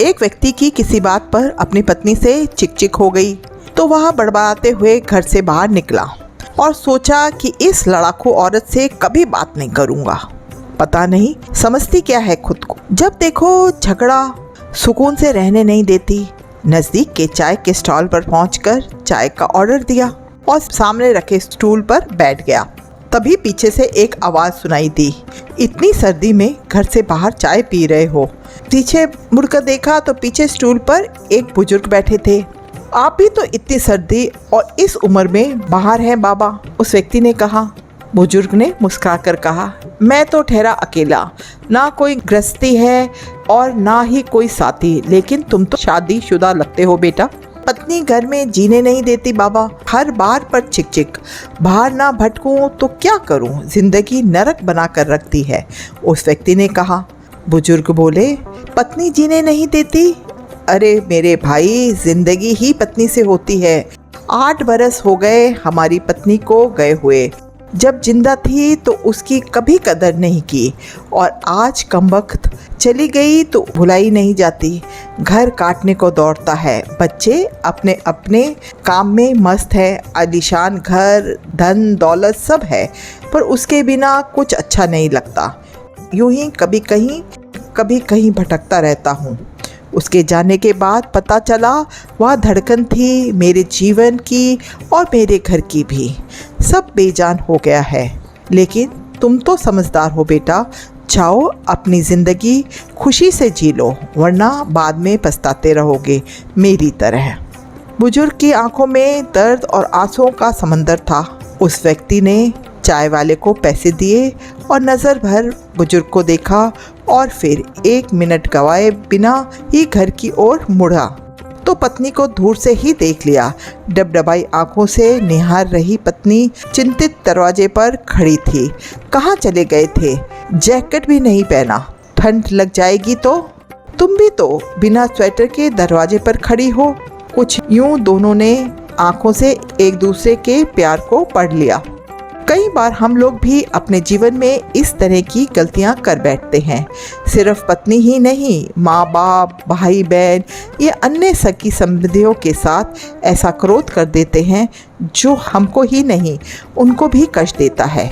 एक व्यक्ति की किसी बात पर अपनी पत्नी से चिक हो गई तो वह बड़बड़ाते हुए घर से बाहर निकला और सोचा कि इस लड़ाकू औरत से कभी बात नहीं करूंगा। पता नहीं समझती क्या है खुद को। जब देखो झगड़ा, सुकून से रहने नहीं देती। नज़दीक के चाय के स्टॉल पर पहुंचकर चाय का ऑर्डर दिया और सामने रखे स्टूल पर बैठ गया। तभी पीछे से एक आवाज़ सुनाई दी, इतनी सर्दी में घर से बाहर चाय पी रहे हो। पीछे मुड़कर देखा तो पीछे स्टूल पर एक बुजुर्ग बैठे थे। आप भी तो इतनी सर्दी और इस उम्र में बाहर हैं बाबा, उस व्यक्ति ने कहा। बुजुर्ग ने मुस्कुराकर कहा, मैं तो ठहरा अकेला, ना कोई गृहस्थी है और ना ही कोई साथी, लेकिन तुम तो शादीशुदा लगते हो बेटा। पत्नी घर में जीने नहीं देती बाबा, हर बार पर चिक। बाहर ना भटकूं तो क्या करूं, जिंदगी नरक बना कर रखती है, उस व्यक्ति ने कहा। बुजुर्ग बोले, पत्नी जीने नहीं देती? अरे मेरे भाई, जिंदगी ही पत्नी से होती है। 8 बरस हो गए हमारी पत्नी को गए हुए। जब जिंदा थी तो उसकी कभी कदर नहीं की और आज कमबख्त चली गई तो भुलाई नहीं जाती। घर काटने को दौड़ता है, बच्चे अपने अपने काम में मस्त है, आलीशान घर, धन दौलत सब है, पर उसके बिना कुछ अच्छा नहीं लगता। यूं ही कभी कहीं भटकता रहता हूँ। उसके जाने के बाद पता चला वह धड़कन थी मेरे जीवन की और मेरे घर की भी। सब बेजान हो गया है, लेकिन तुम तो समझदार हो बेटा, जाओ अपनी ज़िंदगी खुशी से जी लो, वरना बाद में पछताते रहोगे मेरी तरह। बुजुर्ग की आंखों में दर्द और आंसुओं का समंदर था। उस व्यक्ति ने चाय वाले को पैसे दिए और नज़र भर बुजुर्ग को देखा और फिर 1 मिनट गवाए बिना ही घर की ओर मुड़ा तो पत्नी को दूर से ही देख लिया। डबडबाई आंखों से निहार रही पत्नी चिंतित दरवाजे पर खड़ी थी। कहाँ चले गए थे? जैकेट भी नहीं पहना, ठंड लग जाएगी तो। तुम भी तो बिना स्वेटर के दरवाजे पर खड़ी हो। कुछ यूं दोनों ने आंखों से एक दूसरे के प्यार को पढ़ लिया। कई बार हम लोग भी अपने जीवन में इस तरह की गलतियां कर बैठते हैं। सिर्फ पत्नी ही नहीं, माँ बाप, भाई बहन या अन्य सगी संबंधियों के साथ ऐसा क्रोध कर देते हैं जो हमको ही नहीं उनको भी कष्ट देता है।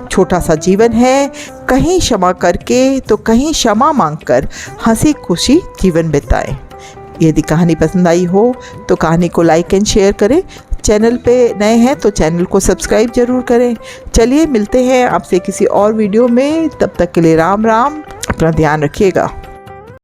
छोटा सा जीवन है, कहीं क्षमा करके तो कहीं क्षमा मांगकर हंसी खुशी जीवन बिताएं। यदि कहानी पसंद आई हो तो कहानी को लाइक एंड शेयर करें। चैनल पे नए हैं तो चैनल को सब्सक्राइब जरूर करें। चलिए मिलते हैं आपसे किसी और वीडियो में, तब तक के लिए राम राम, अपना ध्यान रखिएगा।